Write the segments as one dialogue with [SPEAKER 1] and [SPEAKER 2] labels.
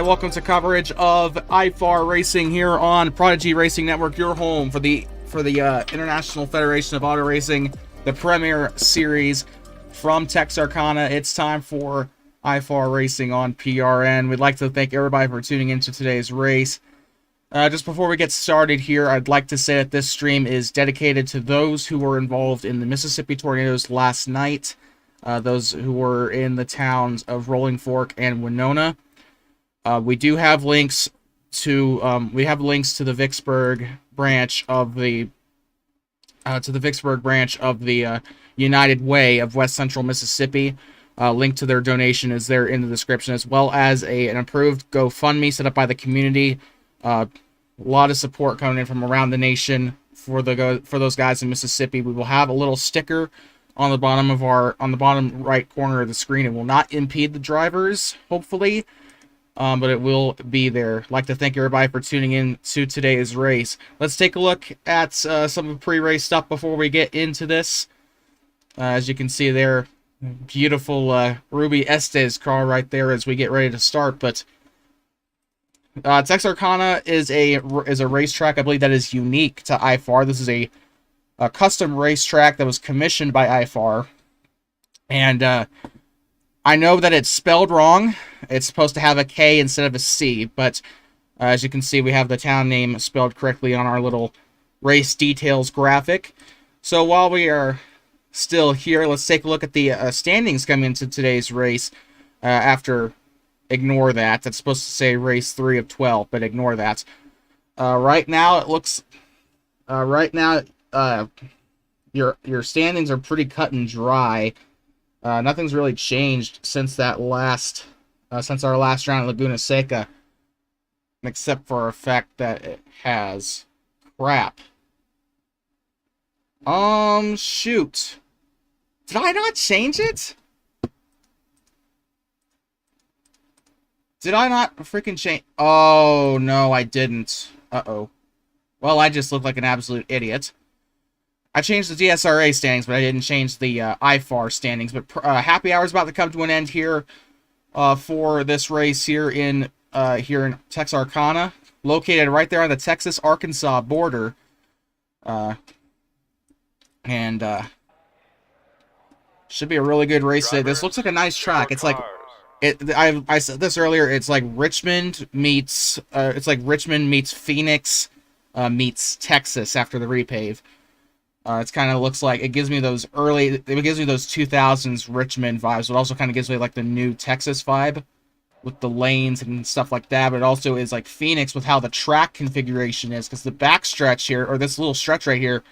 [SPEAKER 1] everybody. Welcome to coverage of IFAR racing here on Prodigy Racing Network, your home for the International Federation of Auto Racing, the Premier Series from Texarcana. It's time for IFAR racing on PRN. We'd like to thank everybody for tuning into today's race. Just before we get started here, I'd like to say that this stream is dedicated to those who were involved in the Mississippi tornadoes last night. Those who were in the towns of Rolling Fork and Winona. We do have links to the Vicksburg branch of the United Way of West Central Mississippi. Link to their donation is there in the description, as well as an approved GoFundMe set up by the community. A lot of support coming in from around the nation for those guys in Mississippi. We will have a little sticker on the bottom right corner of the screen. It will not impede the drivers, hopefully, but it will be there. I'd like to thank everybody for tuning in to today's race. Let's take a look at some of the pre-race stuff before we get into this. As you can see there, beautiful Ruby Estes car right there as we get ready to start. But Texarcana is a racetrack, I believe, that is unique to IFAR. This is a custom racetrack that was commissioned by IFAR, and I know that it's spelled wrong. It's supposed to have a K instead of a C, but as you can see, we have the town name spelled correctly on our little race details graphic. So while we are still here, let's take a look at the standings coming into today's race. Ignore that. That's supposed to say race 3 of 12, but ignore that. Right now, it looks... your standings are pretty cut and dry. Nothing's really changed since our last round at Laguna Seca, except for the fact that it has crap. Shoot. Did I not change it? Did I not freaking change? Oh, no, I didn't. Uh-oh. Well, I just look like an absolute idiot. I changed the DSRA standings, but I didn't change the IFAR standings. But happy hour is about to come to an end here for this race here in Texarcana, located right there on the Texas-Arkansas border. Should be a really good race today. This looks like a nice track. It's like I said this earlier. It's like Richmond meets Phoenix meets Texas after the repave. It's kind of looks like it gives me those 2000s Richmond vibes, but also kind of gives me like the new Texas vibe with the lanes and stuff like that. But it also is like Phoenix with how the track configuration is, because the back stretch here, or this little stretch right here,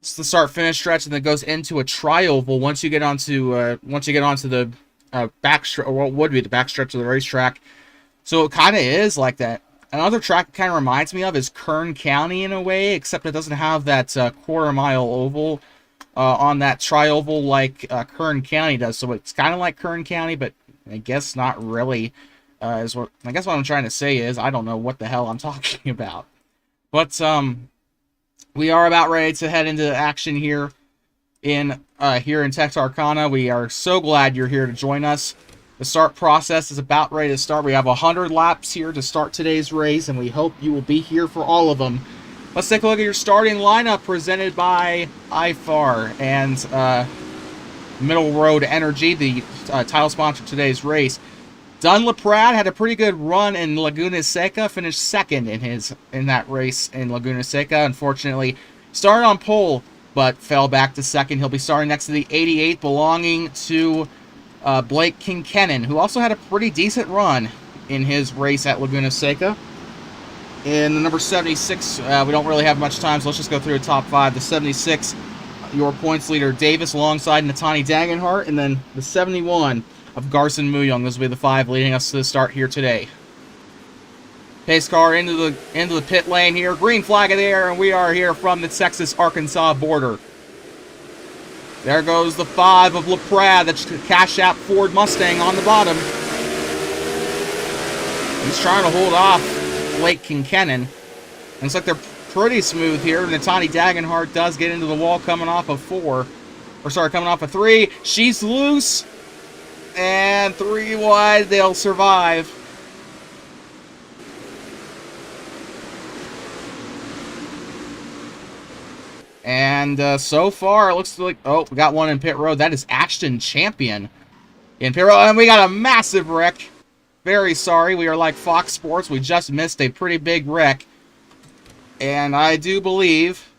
[SPEAKER 1] it's the start-finish stretch, and then goes into a tri-oval once you get onto the back stretch, or what would be the back stretch of the racetrack. So it kind of is like that. Another track kind of reminds me of is Kern County in a way, except it doesn't have that quarter-mile oval on that tri-oval like Kern County does. So it's kind of like Kern County, but I guess not really. I guess what I'm trying to say is I don't know what the hell I'm talking about. But we are about ready to head into action here in Texarcana. We are so glad you're here to join us. The start process is about ready to start. We have 100 laps here to start today's race, and we hope you will be here for all of them. Let's take a look at your starting lineup presented by IFAR and Middle Road Energy, the title sponsor of today's race. Dunlaprad had a pretty good run in Laguna Seca, finished second in that race in Laguna Seca. Unfortunately, started on pole, but fell back to second. He'll be starting next to the 88, belonging to Blake Kinkennon, who also had a pretty decent run in his race at Laguna Seca. In the number 76, we don't really have much time, so let's just go through the top 5. The 76, your points leader, Davis, alongside Natani Dagenhart, and then the 71 of Garson Muyong. Those will be the 5 leading us to the start here today. Pace car into the pit lane here. Green flag in the air, and we are here from the Texas-Arkansas border. There goes the 5 of LaPrade. That's the Cash App Ford Mustang on the bottom. He's trying to hold off Blake Kinkennon. Looks like they're pretty smooth here. Natani Dagenhart does get into the wall coming off of 3. She's loose. And 3 wide. They'll survive. And so far, it looks like... Oh, we got one in pit road. That is Ashton Champion in pit road. And we got a massive wreck. Very sorry. We are like Fox Sports. We just missed a pretty big wreck. And I do believe...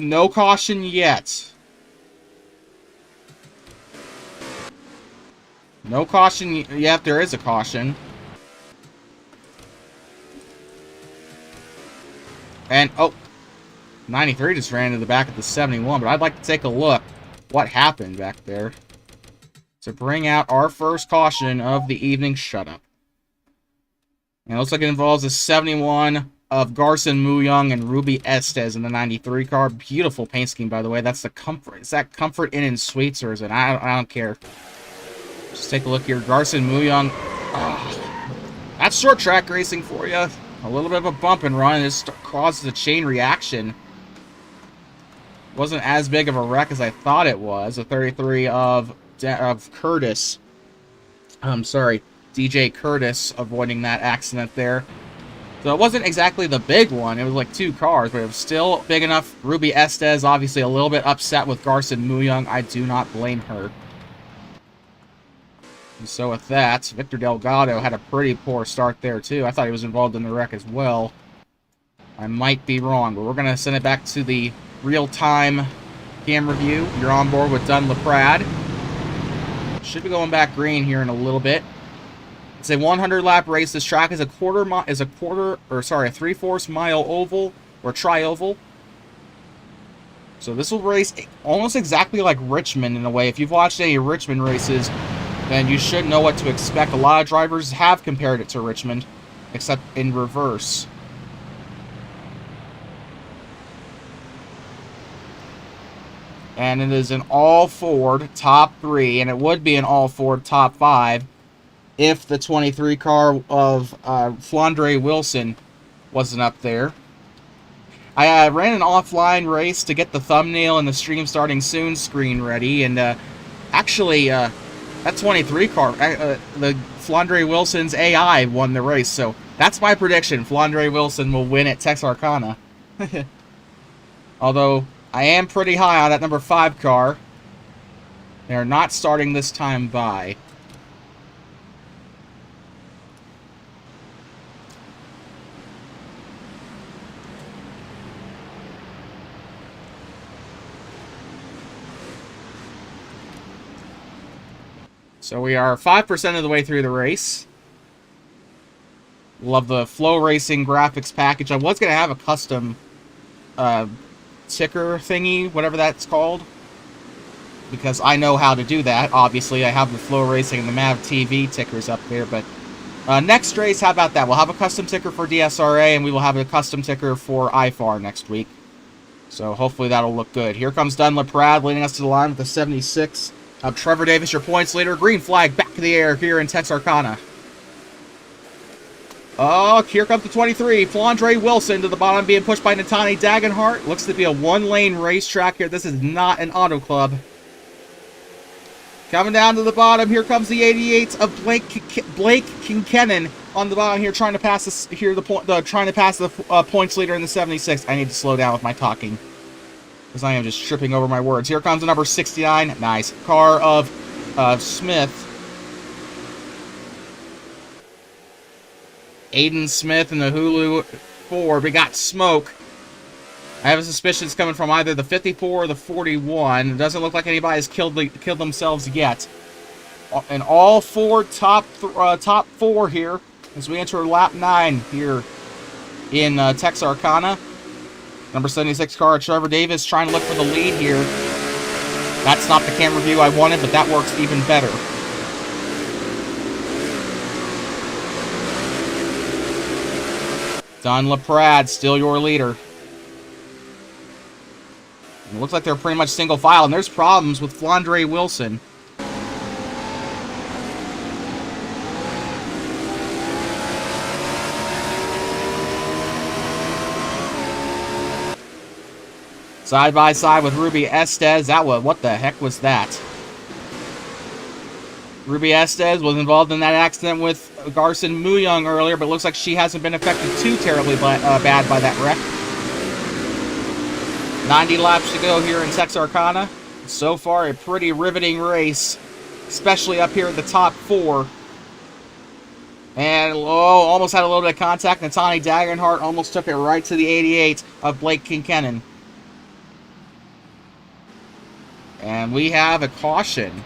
[SPEAKER 1] No caution yet. No caution yet. There is a caution. And, oh, 93 just ran into the back of the 71, but I'd like to take a look what happened back there to bring out our first caution of the evening shut-up. And it looks like it involves a 71 of Garson Muyong and Ruby Estes in the 93 car. Beautiful paint scheme, by the way. That's the Comfort. Is that Comfort Inn and Suites, or is it? I don't care. Just take a look here. Garson Muyong. Oh, that's short track racing for you. A little bit of a bump and run. This causes a chain reaction. Wasn't as big of a wreck as I thought it was. A 33 of Curtis. I'm sorry, DJ Curtis avoiding that accident there. So it wasn't exactly the big one. It was like 2 cars, but it was still big enough. Ruby Estes obviously a little bit upset with Garson Muyong. I do not blame her. And so with that, Victor Delgado had a pretty poor start there too. I thought he was involved in the wreck as well. I might be wrong, but we're going to send it back to the real-time camera view. You're on board with Dunn LaPrade. Should be going back green here in a little bit. It's a 100-lap race. This track is a 3/4 mile oval or tri-oval. So this will race almost exactly like Richmond in a way. If you've watched any Richmond races, then you should know what to expect. A lot of drivers have compared it to Richmond, except in reverse. And it is an all-Ford top 3, and it would be an all-Ford top 5 if the 23 car of Flandre Wilson wasn't up there. I ran an offline race to get the thumbnail and the stream starting soon screen ready, and actually, that 23 car, the Flandre Wilson's AI won the race, so that's my prediction. Flandre Wilson will win at Texarcana. Although, I am pretty high on that number 5 car. They are not starting this time by. So we are 5% of the way through the race. Love the Flow Racing graphics package. I was going to have a custom ticker thingy, whatever that's called, because I know how to do that. Obviously, I have the Flow Racing and the Mav TV tickers up there, but next race, how about that? We'll have a custom ticker for DSRA, and we will have a custom ticker for IFAR next week. So hopefully that'll look good. Here comes Dunn LaPrade leading us to the line with the 76. Trevor Davis, your points leader. Green flag back in the air here in Texarcana. Oh, here comes the 23. Flandre Wilson to the bottom, being pushed by Natani Dagenhart. Looks to be a one-lane racetrack here. This is not an auto club. Coming down to the bottom, here comes the 88 of Blake Kinkennon on the bottom here, trying to pass this, the points leader in the 76. I need to slow down with my talking, because I am just tripping over my words. Here comes the number 69. Nice. Car of Smith. Aiden Smith in the Hulu 4. We got smoke. I have a suspicion it's coming from either the 54 or the 41. It doesn't look like anybody's killed themselves yet. And all 4 top 4 here as we enter lap 9 here in Texarcana. Number 76 car, Trevor Davis, trying to look for the lead here. That's not the camera view I wanted, but that works even better. Dunn LaPrade, still your leader. It looks like they're pretty much single file, and there's problems with Flandre Wilson. Side by side with Ruby Estes. What the heck was that? Ruby Estes was involved in that accident with Garson Muyong earlier, but it looks like she hasn't been affected too terribly bad by that wreck. 90 laps to go here in Texarcana. So far, a pretty riveting race, especially up here at the top 4. And, almost had a little bit of contact. Natani Dagenhart almost took it right to the 88 of Blake Kincannon. And we have a caution.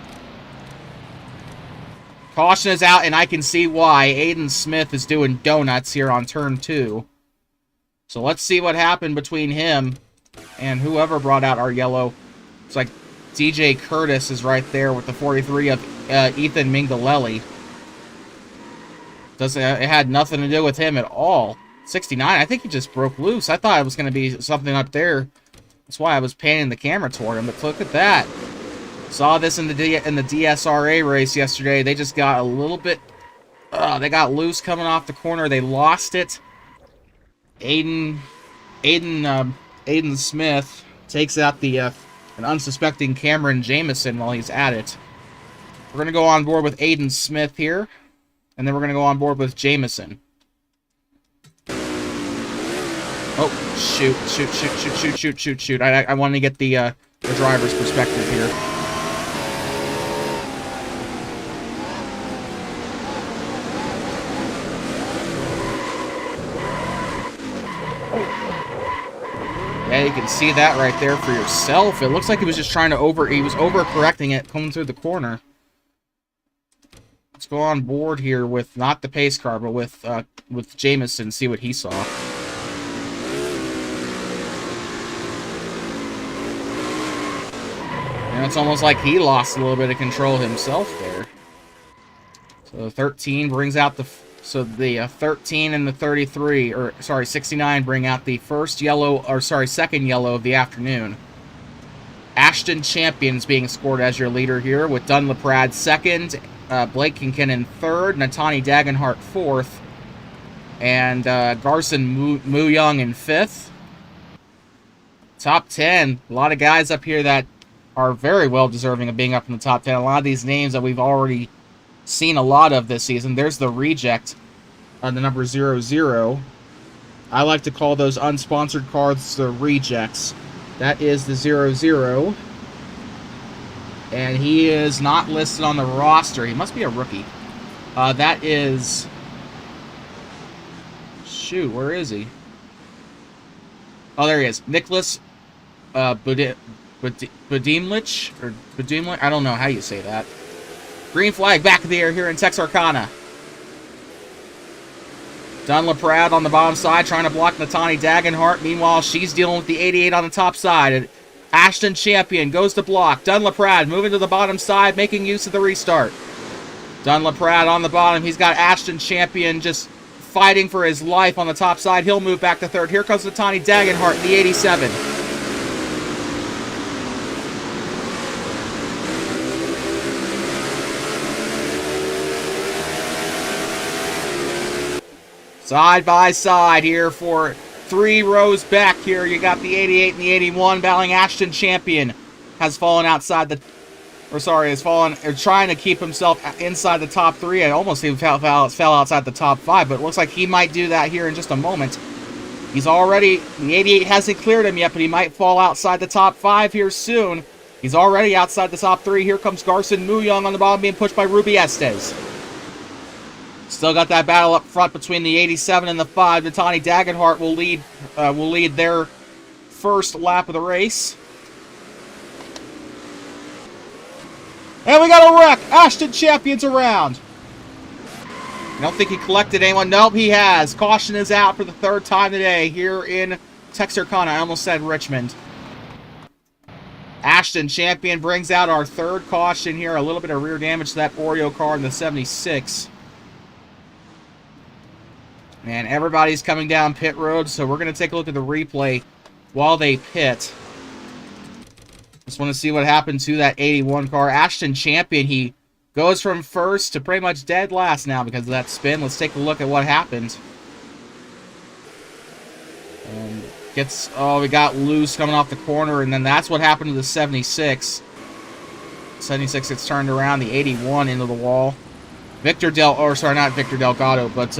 [SPEAKER 1] Caution is out, and I can see why. Aiden Smith is doing donuts here on turn 2. So let's see what happened between him and whoever brought out our yellow. It's like DJ Curtis is right there with the 43 of Ethan Mingalelli. It had nothing to do with him at all. 69, I think he just broke loose. I thought it was going to be something up there. That's why I was panning the camera toward him. But look at that. Saw this in the DSRA race yesterday. They just got a little bit... they got loose coming off the corner. They lost it. Aiden Smith takes out the an unsuspecting Cameron Jamison while he's at it. We're going to go on board with Aiden Smith here. And then we're going to go on board with Jamison. Oh, shoot. I want to get the driver's perspective here. Yeah, you can see that right there for yourself. It looks like he was just trying to he was overcorrecting it coming through the corner. Let's go on board here with not the pace car, but with Jamison, see what he saw. And it's almost like he lost a little bit of control himself there. So 13 brings out the... So the 13 and the 33, or sorry, 69 bring out the second yellow of the afternoon. Ashton Champion's being scored as your leader here, with Dunlaprad second, Blake Kincannon third, Natani Dagenhart fourth, and Garson Mu-Young in fifth. Top 10, a lot of guys up here that are very well deserving of being up in the top 10. A lot of these names that we've already seen a lot of this season. There's the reject on the number 00. I like to call those unsponsored cards the rejects. That is the 00. And he is not listed on the roster. He must be a rookie. That is... Shoot, where is he? Oh, there he is. Nicholas Budimlich? Or Budimlich? I don't know how you say that. Green flag back in the air here in Texarcana. Dunlaprad on the bottom side trying to block Natani Dagenhart. Meanwhile, she's dealing with the 88 on the top side. Ashton Champion goes to block. Dunlaprad moving to the bottom side, making use of the restart. Dunlaprad on the bottom. He's got Ashton Champion just fighting for his life on the top side. He'll move back to third. Here comes Natani Dagenhart in the 87. Side by side here for 3 rows back here. You got the 88 and the 81 battling. Ashton Champion has fallen outside the... has fallen... trying to keep himself inside the top 3. I almost even fell outside the top 5, but it looks like he might do that here in just a moment. He's already... The 88 hasn't cleared him yet, but he might fall outside the top 5 here soon. He's already outside the top 3. Here comes Garson Mu-Young on the bottom being pushed by Ruby Estes. Still got that battle up front between the 87 and the 5. Natani Dagenhart will lead their first lap of the race. And we got a wreck! Ashton Champion's around. I don't think he collected anyone. Nope, he has. Caution is out for the 3rd time today here in Texarcana. I almost said Richmond. Ashton Champion brings out our 3rd caution here. A little bit of rear damage to that Oreo car in the 76. And everybody's coming down pit road, so we're going to take a look at the replay while they pit. Just want to see what happened to that 81 car. Ashton Champion, he goes from first to pretty much dead last now because of that spin. Let's take a look at what happened. And gets... Oh, we got loose coming off the corner, and then that's what happened to the 76. 76 gets turned around, the 81 into the wall. Not Victor Delgado, but...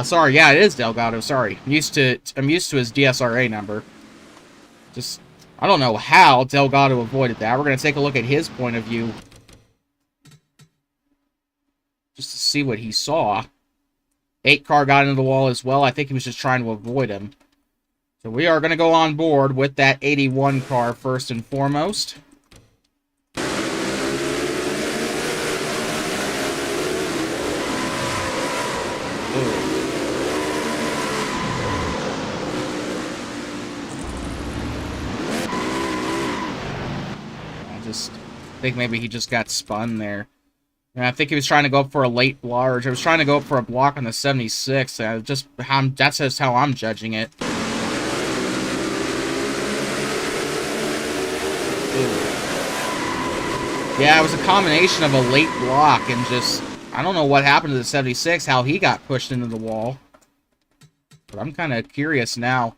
[SPEAKER 1] sorry, yeah, it is Delgado. Sorry, I'm used to his DSRA number. Just, I don't know how Delgado avoided that. We're going to take a look at his point of view. Just to see what he saw. 8 car got into the wall as well. I think he was just trying to avoid him. So we are going to go on board with that 81 car first and foremost. I think maybe he just got spun there. And I think he was trying to go up for a late large. I was trying to go up for a block on the 76. That's just how I'm judging it. Ooh. Yeah, it was a combination of a late block and just... I don't know what happened to the 76, how he got pushed into the wall. But I'm kind of curious now.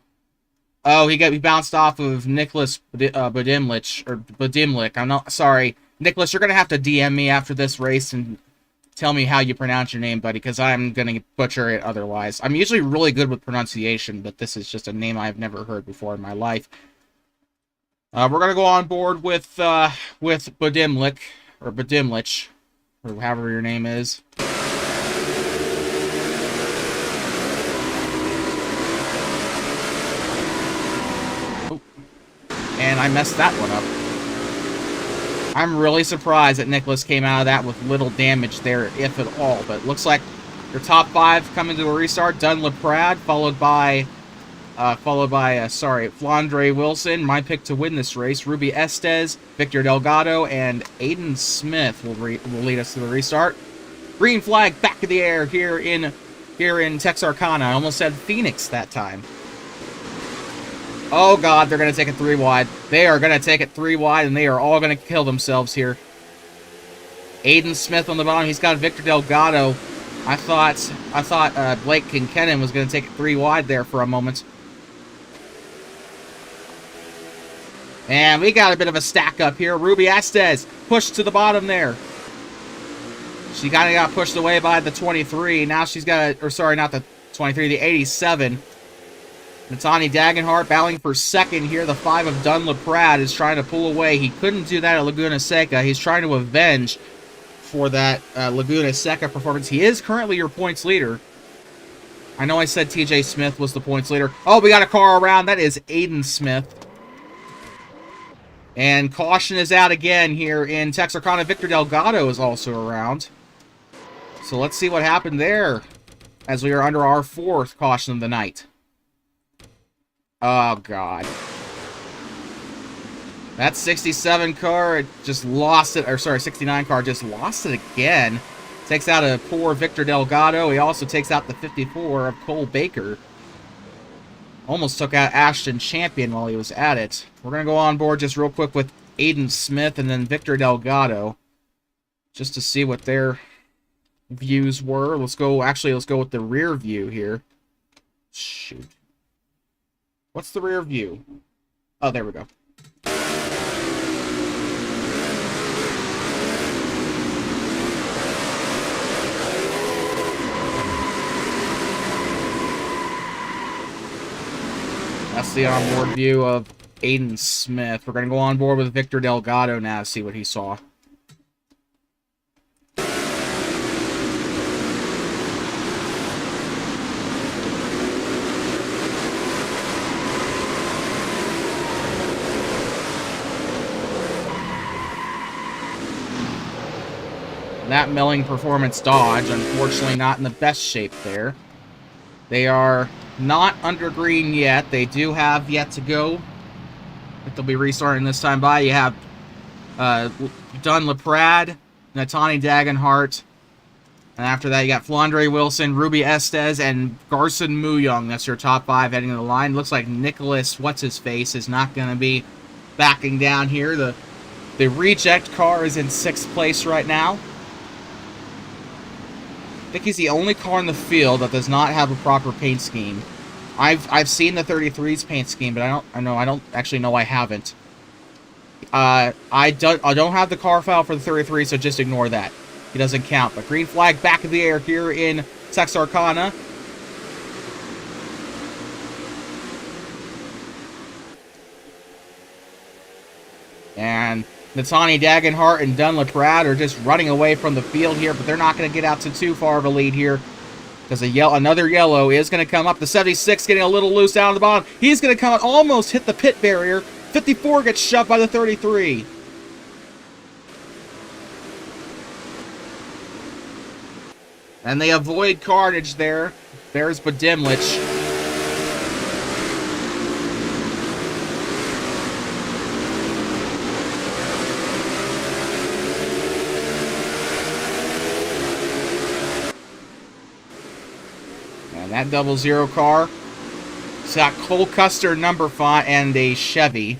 [SPEAKER 1] Oh, he bounced off of Nicholas Budimlik. I'm not sorry, Nicholas. You're gonna have to DM me after this race and tell me how you pronounce your name, buddy, because I'm gonna butcher it otherwise. I'm usually really good with pronunciation, but this is just a name I've never heard before in my life. We're gonna go on board with Budimlik or Budimlich, or however your name is. And I messed that one up. I'm really surprised that Nicholas came out of that with little damage there, if at all. But it looks like your top 5 coming to a restart. Dunn LePrad, followed by Flandre Wilson. My pick to win this race. Ruby Estes, Victor Delgado, and Aiden Smith will lead us to the restart. Green flag back in the air here in Texarcana. I almost said Phoenix that time. Oh, God, they're going to take it 3 wide. They are going to take it 3 wide, and they are all going to kill themselves here. Aiden Smith on the bottom. He's got Victor Delgado. I thought Blake Kinkennon was going to take it 3 wide there for a moment. And we got a bit of a stack up here. Ruby Estes pushed to the bottom there. She kind of got pushed away by the 23. Now she's got, or sorry, not the 23, the 87. Natani Dagenhart battling for second here. The 5 of Dunn LePrad is trying to pull away. He couldn't do that at Laguna Seca. He's trying to avenge for that Laguna Seca performance. He is currently your points leader. I know I said TJ Smith was the points leader. Oh, we got a car around. That is Aiden Smith. And caution is out again here in Texarcana. Victor Delgado is also around. So let's see what happened there as we are under our 4th caution of the night. Oh, God. That 67 car just lost it, or sorry, 69 car just lost it again. Takes out a poor Victor Delgado. He also takes out the 54 of Cole Baker. Almost took out Ashton Champion while he was at it. We're going to go on board just real quick with Aiden Smith and then Victor Delgado. Just to see what their views were. Let's go with the rear view here. Shoot. What's the rear view? Oh, there we go. That's the onboard view of Aiden Smith. We're going to go on board with Victor Delgado now to see what he saw. That milling performance Dodge, unfortunately not in the best shape there. They are not under green yet. They do have yet to go. But they'll be restarting this time by. You have Dunn LePrad, Natani Dagenhart, and after that you got Flandre Wilson, Ruby Estes, and Garson Muyong. That's your top 5 heading to the line. Looks like Nicholas What's-His-Face is not going to be backing down here. The reject car is in 6th place right now. I think he's the only car in the field that does not have a proper paint scheme. I've seen the 33's paint scheme, but I don't actually know I haven't. I don't have the car file for the 33, so just ignore that. He doesn't count. But green flag back in the air here in Texarcana. And Natani Dagenhart and Dunlap-Pratt are just running away from the field here, but they're not going to get out to too far of a lead here because another yellow is going to come up. The 76 getting a little loose down at the bottom. He's going to come out, almost hit the pit barrier. 54 gets shoved by the 33. And they avoid carnage there. There's Badimlich. And that 00 car, it's got Cole Custer number 5 and a Chevy.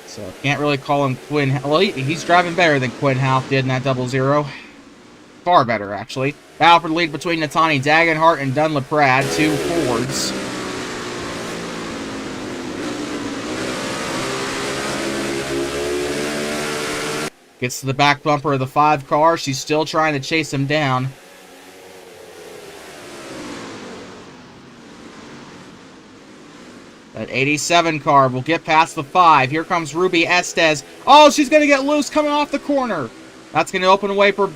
[SPEAKER 1] So can't really call him Quinn. Well, he's driving better than Quinn Houff did in that 00. Far better, actually. Battle for the lead between Natani Dagenhart and Dunlap-Pratt, 2 Fords. Gets to the back bumper of the 5 car. She's still trying to chase him down. That 87 car will get past the 5. Here comes Ruby Estes. Oh, she's going to get loose coming off the corner. That's going to open a way for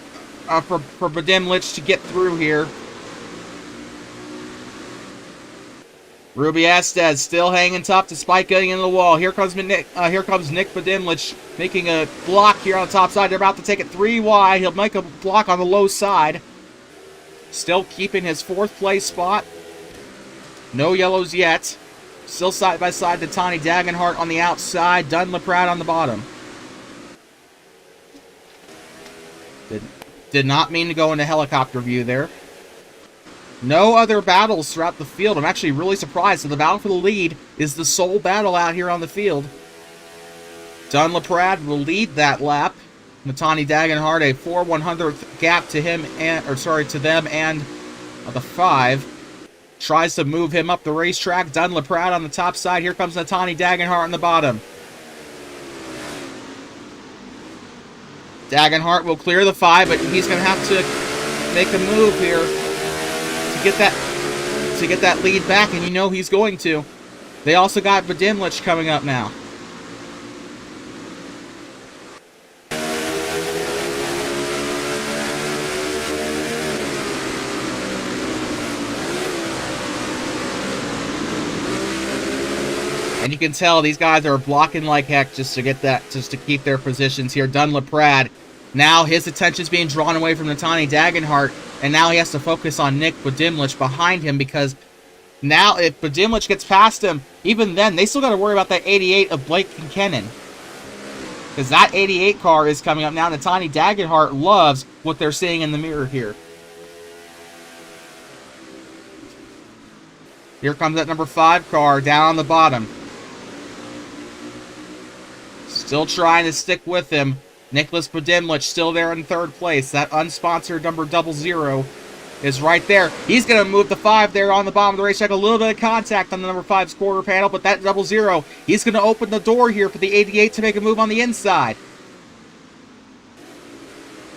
[SPEAKER 1] Badimlich to get through here. Ruby Estes still hanging tough despite getting into the wall. Here comes Nick Badimlich making a block here on the top side. They're about to take it 3 wide. He'll make a block on the low side. Still keeping his 4th place spot. No yellows yet. Still side by side to Natani Dagenhart on the outside. Dunlap-Pratt on the bottom. Did not mean to go into helicopter view there. No other battles throughout the field. I'm actually really surprised. So the battle for the lead is the sole battle out here on the field. Dunlap-Pratt will lead that lap. Natani Dagenhart a 4/100th gap to him to them and the 5. Tries to move him up the racetrack. Dunlap-Pratt on the top side. Here comes Natani Dagenhart on the bottom. Dagenhart will clear the 5, but he's going to have to make a move here to get that lead back, and you know he's going to. They also got Badimlich coming up now. And you can tell these guys are blocking like heck just to keep their positions here. Dunlap-Pratt, now his attention's being drawn away from Natani Dagenhart, and now he has to focus on Nick Badimlich behind him, because now if Badimlich gets past him, even then, they still got to worry about that 88 of Blake Kincannon. Because that 88 car is coming up now. Natani Dagenhart loves what they're seeing in the mirror here. Here comes that number 5 car down on the bottom. Still trying to stick with him. Nicholas Badimlich still there in 3rd place. That unsponsored number 00 is right there. He's going to move the 5 there on the bottom of the racetrack. A little bit of contact on the number 5's quarter panel, but that 00, he's going to open the door here for the 88 to make a move on the inside.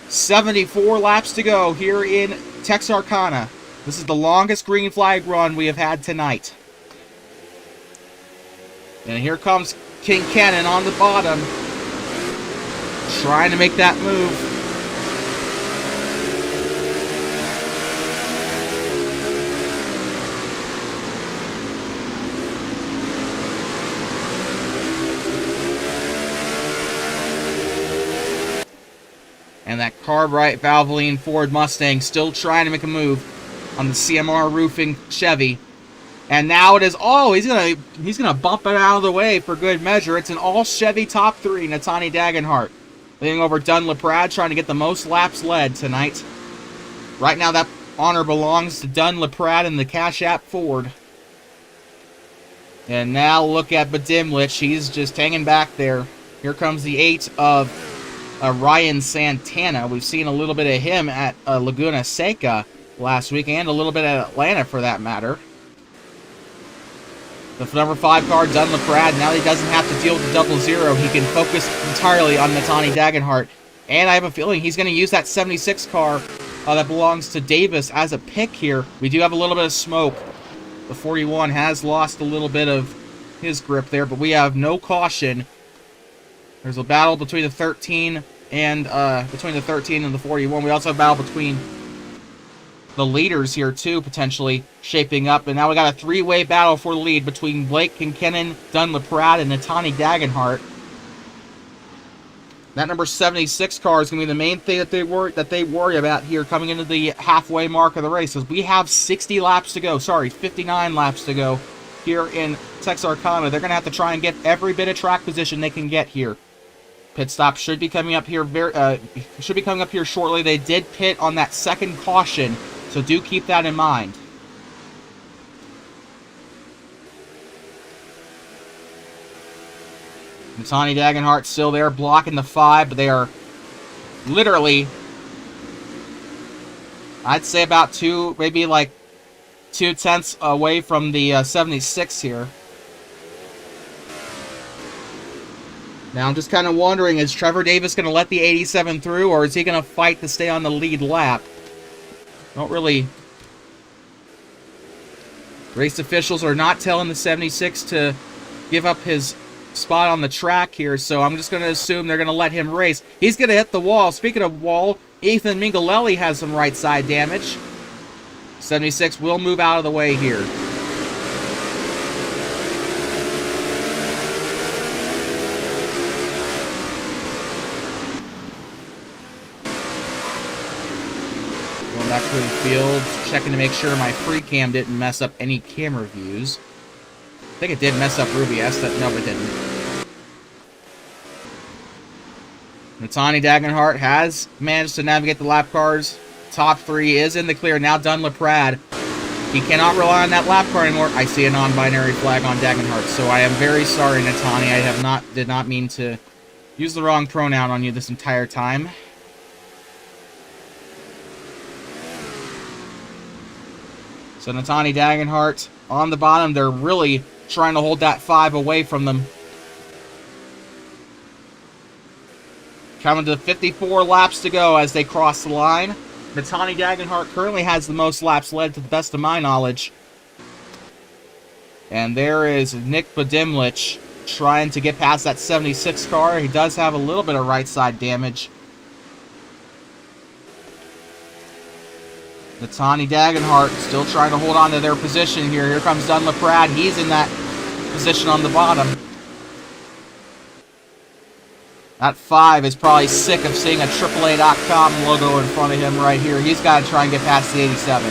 [SPEAKER 1] 74 laps to go here in Texarcana. This is the longest green flag run we have had tonight. And here comes Kincannon on the bottom, trying to make that move. And that carb-right Valvoline Ford Mustang still trying to make a move on the CMR roofing Chevy. And now it is, he's gonna bump it out of the way for good measure. It's an all Chevy top 3, Natani Dagenhart. Leading over Dunlap-Pratt, trying to get the most laps led tonight. Right now that honor belongs to Dunlap-Pratt and the Cash App Ford. And now look at Badimlich, he's just hanging back there. Here comes the 8 of Ryan Santana. We've seen a little bit of him at Laguna Seca last week, and a little bit at Atlanta for that matter. The number 5 car, Dunlap-Pratt, now he doesn't have to deal with the 00. He can focus entirely on Natani Dagenhart. And I have a feeling he's going to use that 76 car that belongs to Davis as a pick here. We do have a little bit of smoke. The 41 has lost a little bit of his grip there, but we have no caution. There's a battle between the 13 and the 41. We also have a battle between the leaders here too, potentially shaping up. And now we got a three-way battle for the lead between Blake Kinkennon, Dunn LaPrade, and Natani Dagenhart. That number 76 car is going to be the main thing that they worry about here coming into the halfway mark of the race. Because we have 60 laps to go. Sorry, 59 laps to go here in Texarcana. They're going to have to try and get every bit of track position they can get here. Pit stop should be coming up here shortly. They did pit on that second caution, so do keep that in mind. Natani Dagenhart still there, blocking the 5, but they are literally, I'd say about maybe like 2/10 away from the 76 here. Now I'm just kind of wondering, is Trevor Davis going to let the 87 through, or is he going to fight to stay on the lead lap? Don't really. Race officials are not telling the 76 to give up his spot on the track here, so I'm just going to assume they're going to let him race. He's going to hit the wall. Speaking of wall, Ethan Mingalelli has some right side damage. 76 will move out of the way here. Going back through the field, checking to make sure my free cam didn't mess up any camera views. I think it did mess up Rubius. No, it didn't. Natani Dagenhart has managed to navigate the lap cars. Top 3 is in the clear. Now Dunn LaPrade. He cannot rely on that lap car anymore. I see a non-binary flag on Dagenhart, so I am very sorry, Natani. I did not mean to use the wrong pronoun on you this entire time. So Natani Dagenhart on the bottom. They're really trying to hold that 5 away from them. Coming to 54 laps to go as they cross the line. Natani Dagenhart currently has the most laps led to the best of my knowledge. And there is Nick Badimlich trying to get past that 76 car. He does have a little bit of right side damage. Natani Dagenhart still trying to hold on to their position here. Here comes Dunn LaPrade. He's in that position on the bottom. That 5 is probably sick of seeing a AAA.com logo in front of him right here. He's got to try and get past the 87.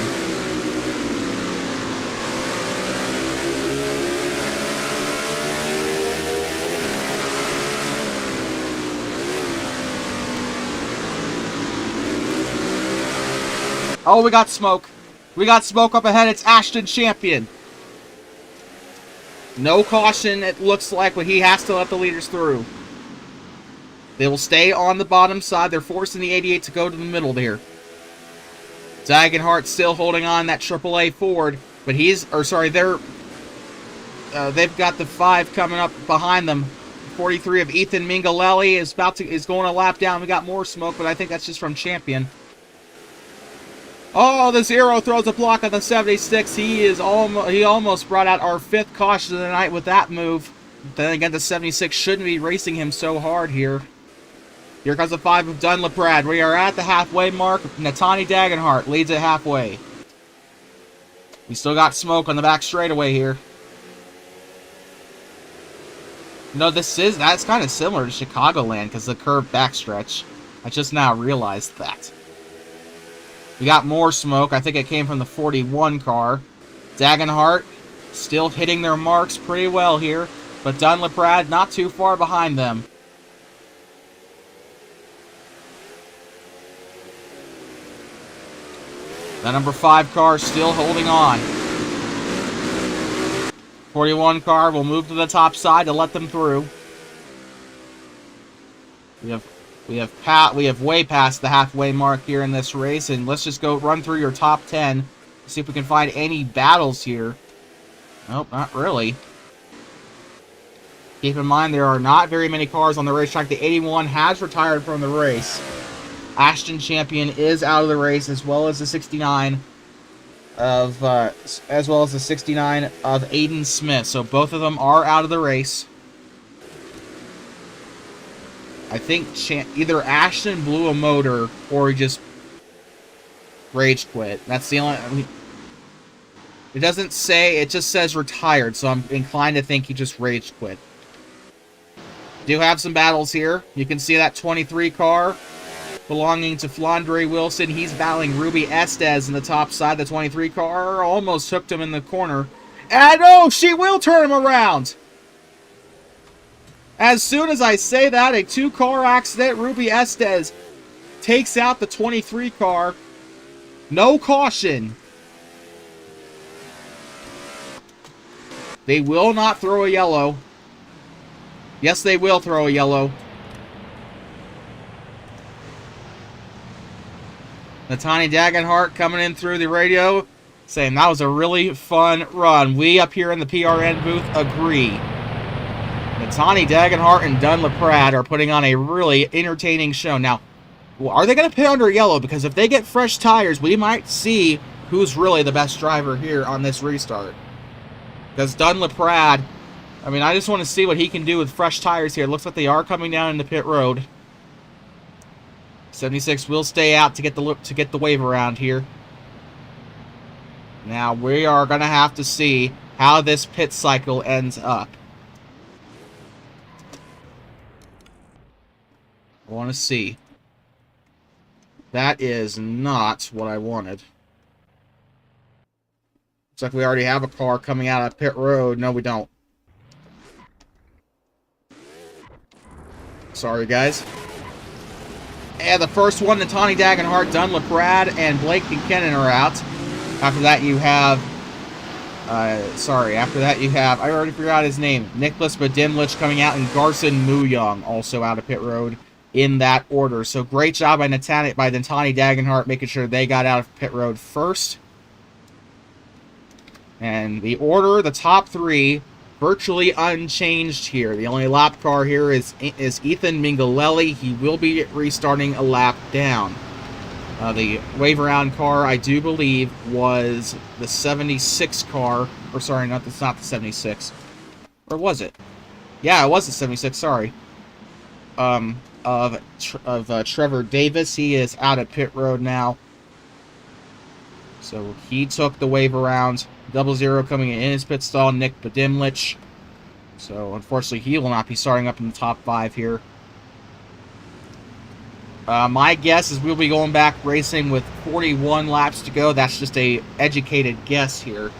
[SPEAKER 1] Oh, we got smoke. We got smoke up ahead. It's Ashton Champion. No caution, it looks like, but he has to let the leaders through. They will stay on the bottom side. They're forcing the 88 to go to the middle there. Dagenhart still holding on that AAA Ford, but they've got the 5 coming up behind them. 43 of Ethan Mingalelli is going a lap down. We got more smoke, but I think that's just from Champion. Oh, the 0 throws a block on the 76. He almost brought out our 5th caution of the night with that move. Then again, the 76 shouldn't be racing him so hard here. Here comes the 5 of Dunn LaPrade. We are at the halfway mark. Natani Dagenhart leads it halfway. We still got smoke on the back straightaway here. No, that's kind of similar to Chicagoland because the curved backstretch. I just now realized that. We got more smoke. I think it came from the 41 car. Dagenhart still hitting their marks pretty well here, but Dunn LaPrade not too far behind them. The number 5 car still holding on. 41 car will move to the top side to let them through. We have way past the halfway mark here in this race, and let's just go run through your top 10. See if we can find any battles here. Nope, not really. Keep in mind there are not very many cars on the racetrack. The 81 has retired from the race. Ashton Champion is out of the race, as well as the 69. of, as well as the 69 of Aiden Smith. So both of them are out of the race. I think either Ashton blew a motor or he just rage quit. That's the only... I mean, it doesn't say, it just says retired, so I'm inclined to think he just rage quit. Do have some battles here. You can see that 23 car belonging to Flandre Wilson. He's battling Ruby Estes in the top side. The 23 car almost hooked him in the corner. And oh, she will turn him around! As soon as I say that, a two-car accident. Ruby Estes takes out the 23 car. No caution. They will not throw a yellow. Yes, they will throw a yellow. Natani Dagenhart coming in through the radio, saying that was a really fun run. We up here in the PRN booth agree. Natani Dagenhart and Dunn LaPrade are putting on a really entertaining show. Now, are they going to pit under yellow? Because if they get fresh tires, we might see who's really the best driver here on this restart. Because Dunn LaPrade, I mean, I just want to see what he can do with fresh tires here. It looks like they are coming down into pit road. 76 will stay out to get the wave around here. Now, we are going to have to see how this pit cycle ends up. I want to see. That is not what I wanted. Looks like we already have a car coming out of pit road. No, we don't. Sorry, guys. And the first one, Natani Dagenhart, Dunn LaPrade, and Blake Kincannon are out. After that, you have... after that, you have... I already forgot his name. Nicholas Badimlich coming out, and Garson Muyong also out of pit road in that order. So great job by Natani Dagenhart, making sure they got out of pit road first. And the order, the top three, virtually unchanged here. The only lap car here is Ethan Mingalelli. He will be restarting a lap down. The wave around car, I do believe, was the 76 car. Or sorry, it's not the 76. Or was it? Yeah, it was the 76, sorry. Of Trevor Davis. He is out at pit road now. So he took the wave around. 00 coming in his pit stall, Nick Badimlich. So unfortunately, he will not be starting up in the top 5 here. My guess is we'll be going back racing with 41 laps to go. That's just a educated guess here.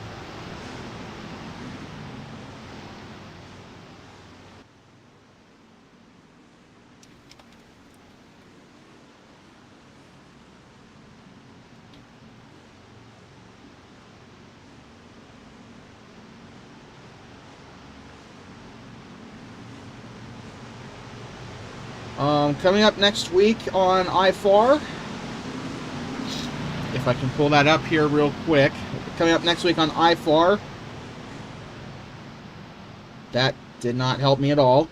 [SPEAKER 1] Coming up next week on IFAR, if I can pull that up here real quick. Coming up next week on IFAR, that did not help me at all.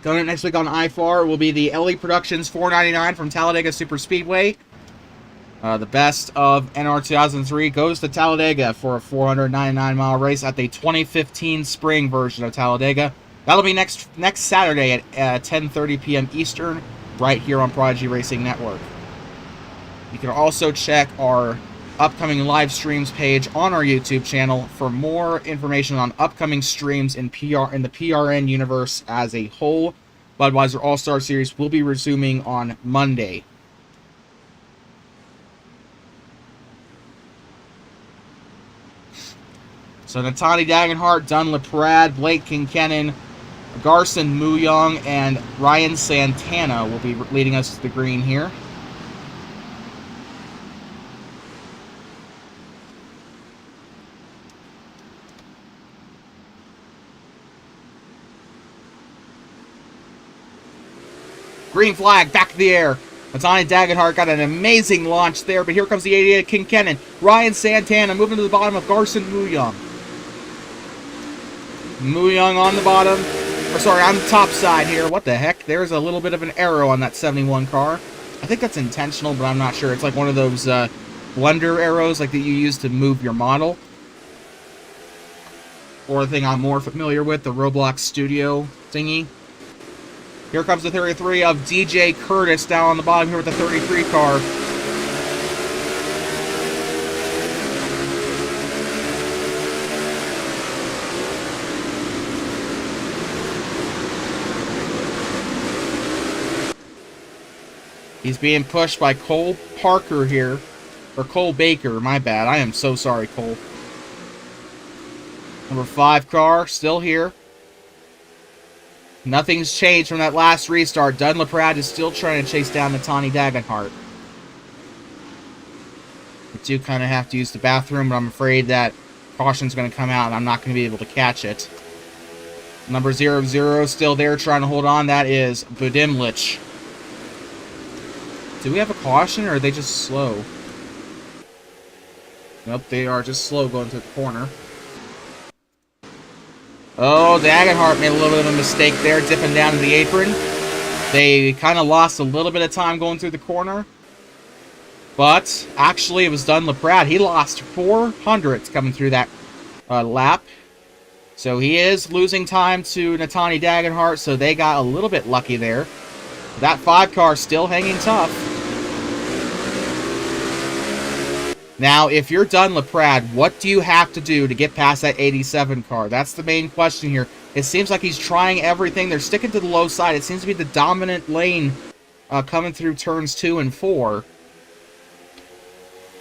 [SPEAKER 1] Coming up next week on IFAR will be the LE Productions 499 from Talladega Super Speedway. The best of NR 2003 goes to Talladega for a 499-mile race at the 2015 spring version of Talladega. That'll be next Saturday at 10:30 p.m. Eastern, right here on Prodigy Racing Network. You can also check our upcoming live streams page on our YouTube channel for more information on upcoming streams in the PRN universe as a whole. Budweiser All-Star Series will be resuming on Monday. So Natani Dagenhart, Dunn LaPrade, Blake Kincannon, Garson Muyong, and Ryan Santana will be leading us to the green here. Green flag, back to the air. Natani Dagenhart got an amazing launch there, but here comes the 88 Kincannon. Ryan Santana moving to the bottom of Garson Muyong. Muyong on the bottom. Or sorry, on the top side here. What the heck? There's a little bit of an arrow on that 71 car. I think that's intentional, but I'm not sure. It's like one of those blender arrows like that you use to move your model. Or the thing I'm more familiar with, the Roblox Studio thingy. Here comes the 33 of DJ Curtis down on the bottom here with the 33 car. He's being pushed by Cole Parker here. Or Cole Baker, my bad. I am so sorry, Cole. Number 5 car, still here. Nothing's changed from that last restart. Dunlap is still trying to chase down Natani Dagenhart. I do kind of have to use the bathroom, but I'm afraid that caution's going to come out and I'm not going to be able to catch it. Number 00 still there trying to hold on. That is Budimlich. Do we have a caution or are they just slow? Nope, they are just slow going to the corner. Oh, Dagenhart made a little bit of a mistake there, dipping down to the apron. They kind of lost a little bit of time going through the corner. But, actually, it was Dunlap. He lost 400 coming through that lap. So he is losing time to Natani Dagenhart, so they got a little bit lucky there. That 5 car still hanging tough. Now, if you're Dunlap, what do you have to do to get past that 87 car? That's the main question here. It seems like he's trying everything. They're sticking to the low side. It seems to be the dominant lane coming through turns 2 and 4.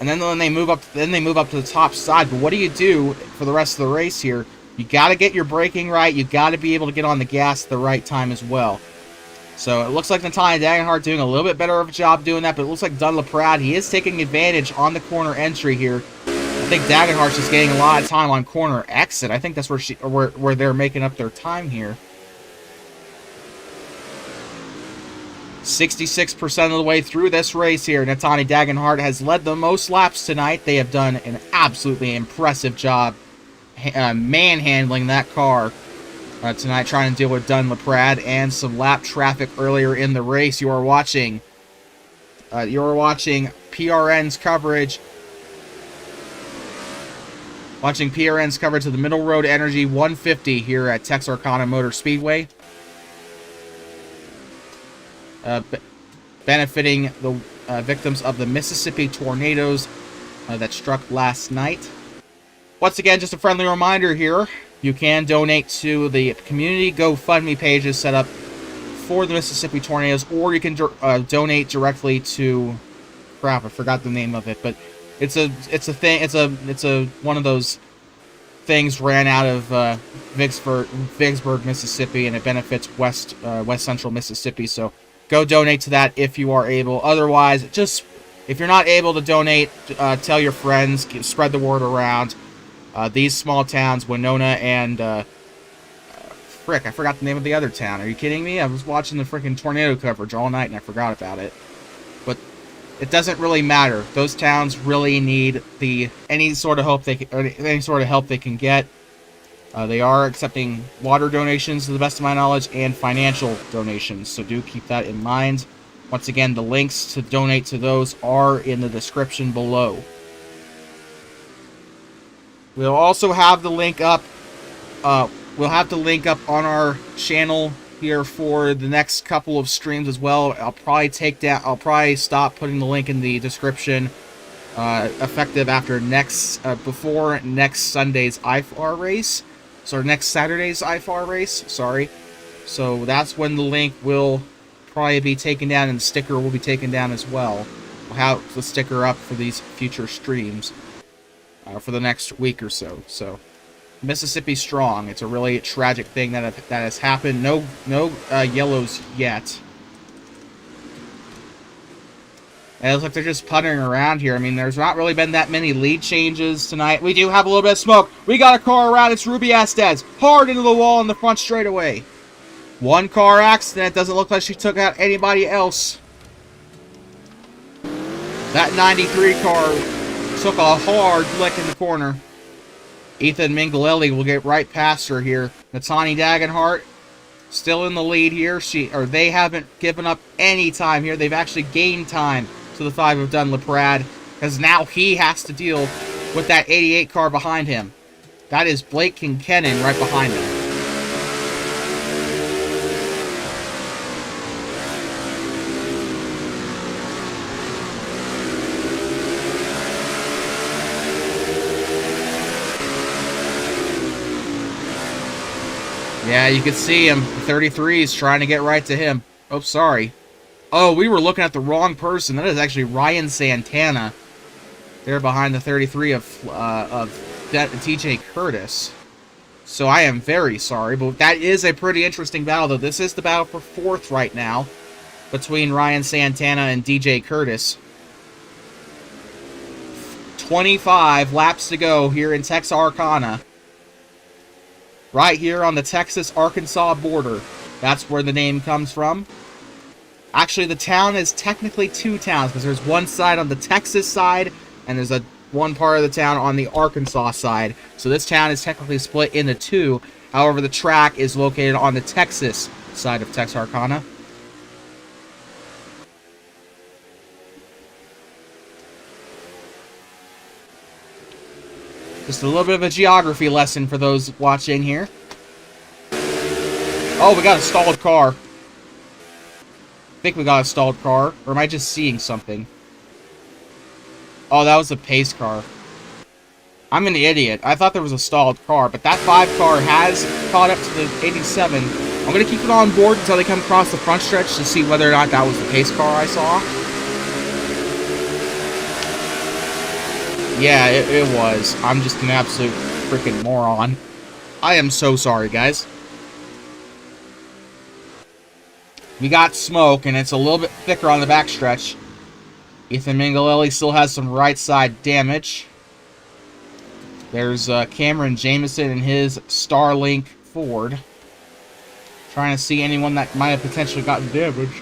[SPEAKER 1] And then when they move up, to the top side. But what do you do for the rest of the race here? You got to get your braking right. You got to be able to get on the gas at the right time as well. So it looks like Natani Dagenhart doing a little bit better of a job doing that, but it looks like Dunlap, he is taking advantage on the corner entry here. I think Dagenhart's just getting a lot of time on corner exit. I think that's where they're making up their time here. 66% of the way through this race here. Natani Dagenhart has led the most laps tonight. They have done an absolutely impressive job manhandling that car tonight, trying to deal with Dunlap and some lap traffic earlier in the race. You are watching PRN's coverage. Watching PRN's coverage of the Middle Road Energy 150 here at Texarcana Motor Speedway. Benefiting the victims of the Mississippi tornadoes that struck last night. Once again, just a friendly reminder here. You can donate to the community GoFundMe pages set up for the Mississippi tornadoes, or you can donate directly to, crap, I forgot the name of it, but it's a one of those things ran out of Vicksburg, Mississippi, and it benefits West Central Mississippi. So go donate to that if you are able. Otherwise, just if you're not able to donate, tell your friends, spread the word around. These small towns, Winona and, frick, I forgot the name of the other town. Are you kidding me? I was watching the freaking tornado coverage all night and I forgot about it. But it doesn't really matter. Those towns really need any sort of help they can get. They are accepting water donations to the best of my knowledge and financial donations, so do keep that in mind. Once again, the links to donate to those are in the description below. We'll also have the link up. We'll have the link up on our channel here for the next couple of streams as well. I'll probably stop putting the link in the description effective after before next Sunday's IFAR race. So next Saturday's IFAR race. Sorry. So that's when the link will probably be taken down, and the sticker will be taken down as well. We'll have the sticker up for these future streams. For the next week or so. So, Mississippi strong. It's a really tragic thing that has happened. No yellows yet. And it looks like they're just puttering around here. I mean, there's not really been that many lead changes tonight. We do have a little bit of smoke. We got a car around. It's Ruby Astez. Hard into the wall in the front straightaway. One car accident. It doesn't look like she took out anybody else. That 93 car took a hard lick in the corner. Ethan Mingalelli will get right past her here. Natani Dagenhart still in the lead here. They haven't given up any time here. They've actually gained time to the 5 of Dunlap. because now he has to deal with that 88 car behind him. That is Blake Kinkennon right behind him. Yeah, you can see him. 33 is trying to get right to him. Oh, sorry. Oh, we were looking at the wrong person. That is actually Ryan Santana. They're behind the 33 of TJ Curtis. So I am very sorry, but that is a pretty interesting battle, though. This is the battle for 4th right now between Ryan Santana and DJ Curtis. 25 laps to go here in Texarcana. Right here on the Texas-Arkansas border. That's where the name comes from. Actually, the town is technically 2 towns, because there's one side on the Texas side, and there's one part of the town on the Arkansas side. So this town is technically split into 2. However, the track is located on the Texas side of Texarcana. Just a little bit of a geography lesson for those watching here. Oh, we got a stalled car. I think we got a stalled car. Or am I just seeing something? Oh, that was a pace car. I'm an idiot. I thought there was a stalled car, but that 5 car has caught up to the 87. I'm going to keep it on board until they come across the front stretch to see whether or not that was the pace car I saw. Yeah, it was. I'm just an absolute freaking moron. I am so sorry, guys. We got smoke, and it's a little bit thicker on the backstretch. Ethan Mingalelli still has some right side damage. There's Cameron Jameson and his Starlink Ford. Trying to see anyone that might have potentially gotten damage.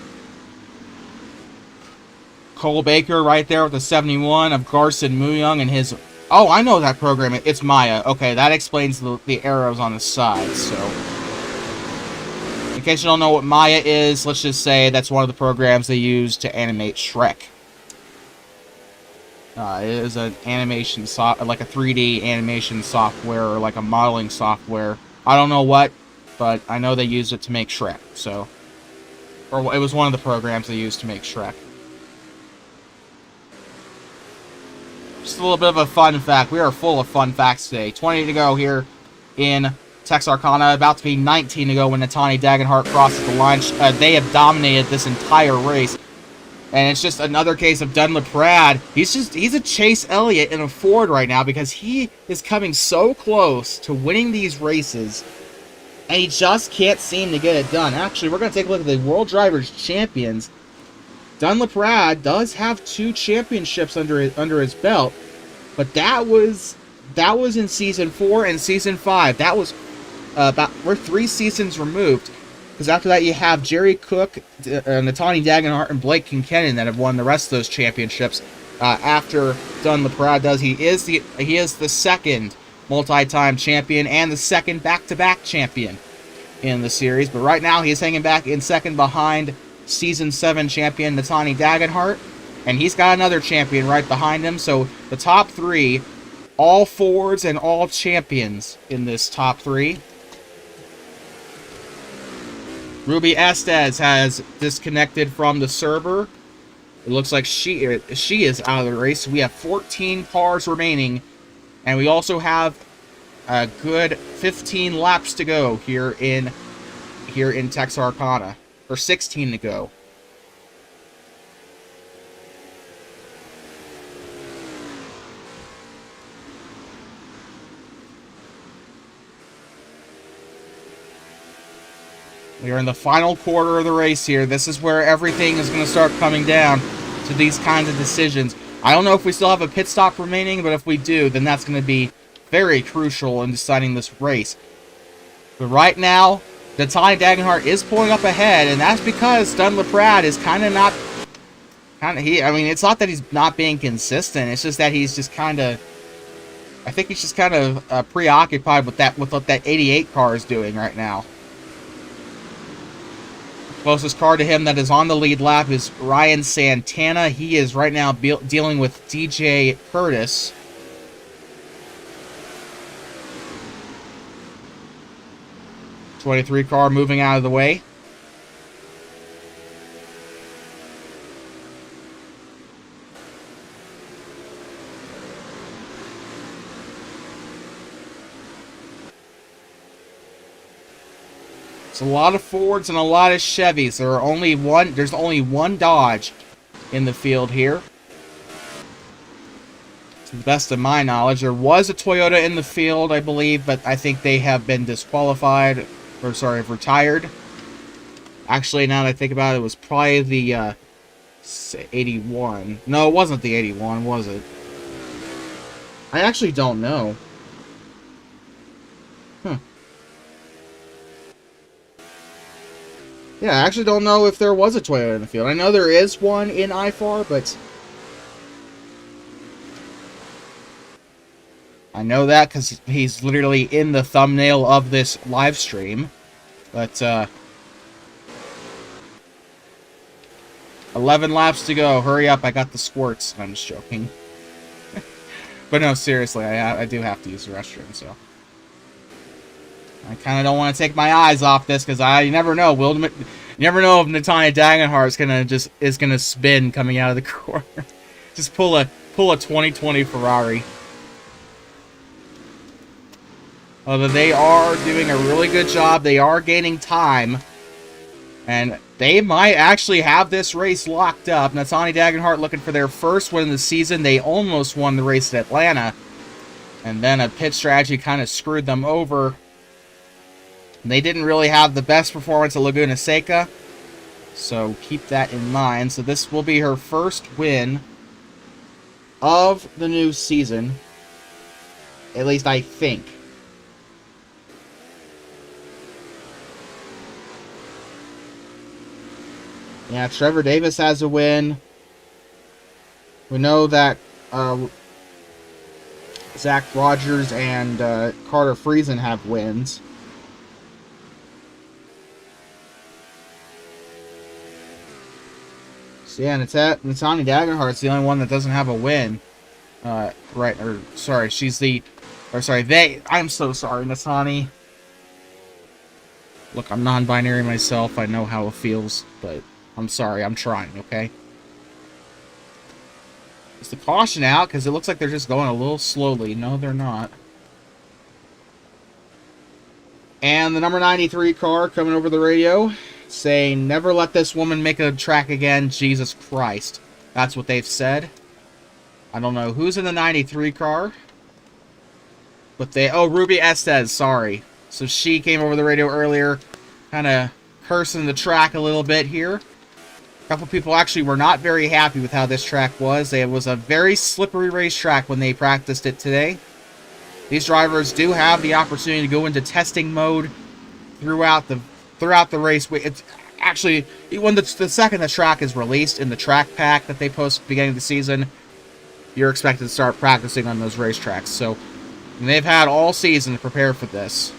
[SPEAKER 1] Cole Baker right there with the 71 of Garson Muyung and his... Oh, I know that program. It's Maya. Okay, that explains the arrows on the side, so... In case you don't know what Maya is, let's just say that's one of the programs they use to animate Shrek. It is an animation like a 3D animation software or like a modeling software. I don't know what, but I know they used it to make Shrek, so... Or it was one of the programs they used to make Shrek. Just a little bit of a fun fact. We are full of fun facts today. 20 to go here in Texarcana. About to be 19 to go when Natani Dagenhart crosses the line. They have dominated this entire race. And it's just another case of Dunlap Prad. He's a Chase Elliott in a Ford right now because he is coming so close to winning these races. And he just can't seem to get it done. Actually, we're going to take a look at the World Drivers' Champions. Dunlap Prad does have 2 championships under his belt, but that was in Season 4 and Season 5. That was we're 3 seasons removed, because after that you have Jerry Cook, Natani Dagenhart, and Blake Kinkennon that have won the rest of those championships. After Dunlap Prad does, he is the second multi-time champion and the second back-to-back champion in the series. But right now he's hanging back in second behind Season 7 champion Natani Dagenhart, and he's got another champion right behind him. So the top 3, all Fords and all champions in this top 3. Ruby Estes has disconnected from the server. It looks like she is out of the race. We have 14 cars remaining, and we also have a good 15 laps to go here in Texarcana. Or 16 to go. We are in the final quarter of the race here. This is where everything is going to start coming down to these kinds of decisions. I don't know if we still have a pit stop remaining, but if we do, then that's going to be very crucial in deciding this race. But right now, Natani Dagenhart is pulling up ahead, and that's because Dunlap Prad is I mean, it's not that he's not being consistent. It's just that he's just kind of... I think he's just kind of preoccupied with what that 88 car is doing right now. Closest car to him that is on the lead lap is Ryan Santana. He is right now dealing with DJ Curtis. '23 car moving out of the way. It's a lot of Fords and a lot of Chevys. There's only one Dodge in the field here. To the best of my knowledge, there was a Toyota in the field, I believe, but I think they have been disqualified, or sorry, retired. Actually, now that I think about it, it was probably the 81. No, it wasn't the 81, was it? I actually don't know. Huh. Yeah, I actually don't know if there was a Toyota in the field. I know there is one in IFAR, but I know that because he's literally in the thumbnail of this live stream. But 11 laps to go. Hurry up, I got the squirts. I'm just joking. But no, seriously, I do have to use the restroom, so I kind of don't want to take my eyes off this because you never know. You never know if Natanya Dagenhart is gonna spin coming out of the corner. Just pull a 2020 Ferrari. Although they are doing a really good job, they are gaining time, and they might actually have this race locked up. Natanya Dagenhart looking for their first win of the season. They almost won the race at Atlanta, and then a pit strategy kind of screwed them over. They didn't really have the best performance at Laguna Seca, so keep that in mind. So this will be her first win of the new season, at least I think. Yeah, Trevor Davis has a win. We know that Zach Rogers and Carter Friesen have wins. So yeah, Natanya Dagenhart's the only one that doesn't have a win. I'm so sorry, Natanya. Look, I'm non-binary myself. I know how it feels, but I'm sorry. I'm trying, okay? Is the caution out? Because it looks like they're just going a little slowly. No, they're not. And the number 93 car coming over the radio saying, "Never let this woman make a track again, Jesus Christ." That's what they've said. I don't know who's in the 93 car. But Ruby Estes, sorry. So she came over the radio earlier, kind of cursing the track a little bit here. A couple people actually were not very happy with how this track was. It was a very slippery racetrack when they practiced it today. These drivers do have the opportunity to go into testing mode throughout the race. It's actually, when the second the track is released in the track pack that they post at the beginning of the season, you're expected to start practicing on those racetracks. So they've had all season to prepare for this.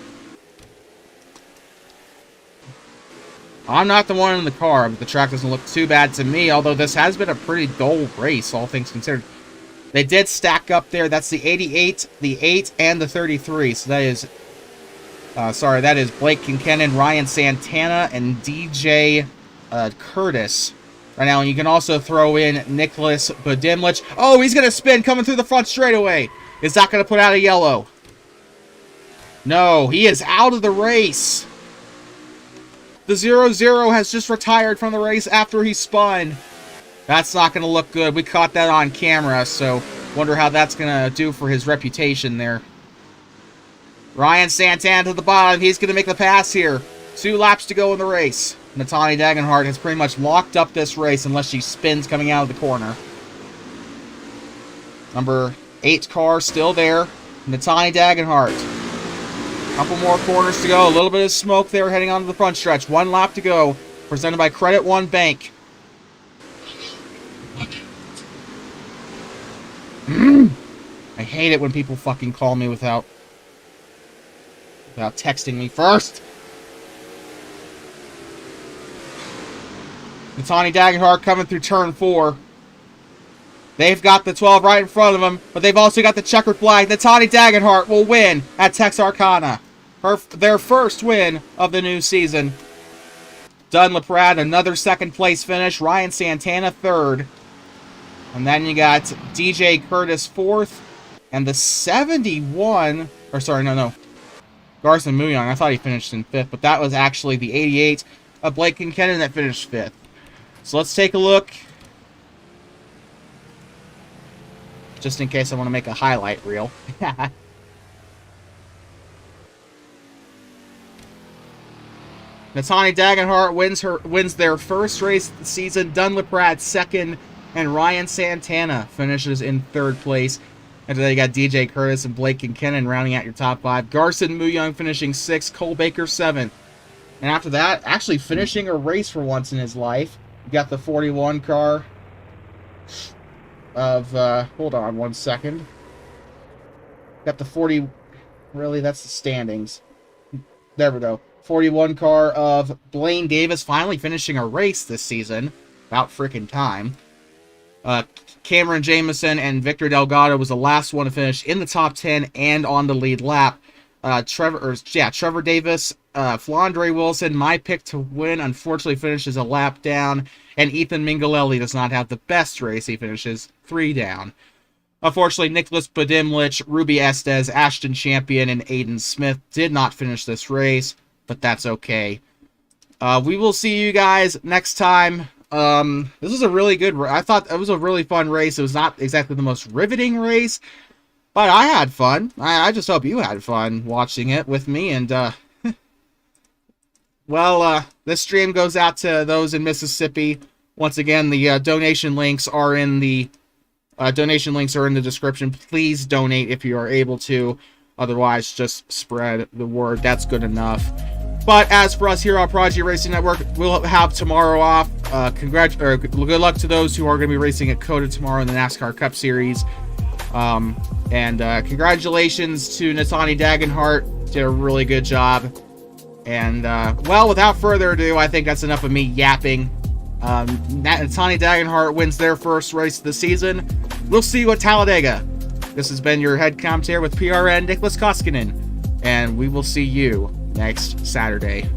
[SPEAKER 1] I'm not the one in the car, but the track doesn't look too bad to me, although this has been a pretty dull race, all things considered. They did stack up there. That's the 88, the 8, and the 33. So that is, that is Blake Kincannon, Ryan Santana, and DJ Curtis. Right now, and you can also throw in Nicholas Budimlich. Oh, he's going to spin coming through the front straightaway. Is that going to put out a yellow? No, he is out of the race. The 0-0 has just retired from the race after he spun. That's not going to look good. We caught that on camera, so wonder how that's going to do for his reputation there. Ryan Santana to the bottom. He's going to make the pass here. 2 laps to go in the race. Natanya Dagenhart has pretty much locked up this race unless she spins coming out of the corner. Number 8 car still there. Natanya Dagenhart. Couple more corners to go. A little bit of smoke there heading onto the front stretch. 1 lap to go. Presented by Credit One Bank. I hate it when people fucking call me without texting me first. Natani Dagenhart coming through turn 4. They've got the 12 right in front of them, but they've also got the checkered flag. Natani Dagenhart will win at Texarcana. Their first win of the new season. Dunn LaPrade, another second place finish. Ryan Santana, third. And then you got DJ Curtis, fourth. And the 71... Or sorry, no. Garson Muyoung, I thought he finished in fifth, but that was actually the 88 of Blake Kincannon that finished fifth. So let's take a look. Just in case I want to make a highlight reel. Natani Dagenhart wins their first race of the season. Dunn LaPrade second, and Ryan Santana finishes in third place. After that, you got DJ Curtis and Blake Kincannon rounding out your top 5. Garson Muyoung finishing 6th, Cole Baker 7th. And after that, actually finishing a race for once in his life, you got the 41 car of, hold on one second. Got the 40, really, that's the standings. There we go. 41 car of Blaine Davis finally finishing a race this season. About freaking time. Cameron Jamison and Victor Delgado was the last one to finish in the top 10 and on the lead lap. Trevor Davis, Flandre Wilson, my pick to win, unfortunately finishes a lap down. And Ethan Mingalelli does not have the best race. He finishes 3 down. Unfortunately, Nicholas Badimlich, Ruby Estes, Ashton Champion, and Aiden Smith did not finish this race, but that's okay. We will see you guys next time. This was a really good I thought it was a really fun race. It was not exactly the most riveting race, but I had fun. I just hope you had fun watching it with me. And, well, this stream goes out to those in Mississippi. Once again, the donation links are in the description. Please donate if you are able to. Otherwise, just spread the word. That's good enough. But as for us here on Prodigy Racing Network, we'll have tomorrow off. Good luck to those who are going to be racing at COTA tomorrow in the NASCAR Cup Series. Congratulations to Natani Dagenhart. Did a really good job. And, well, without further ado, I think that's enough of me yapping. Natani Dagenhart wins their first race of the season. We'll see you at Talladega. This has been your head commentator with PRN, Nicholas Koskinen. And we will see you next Saturday.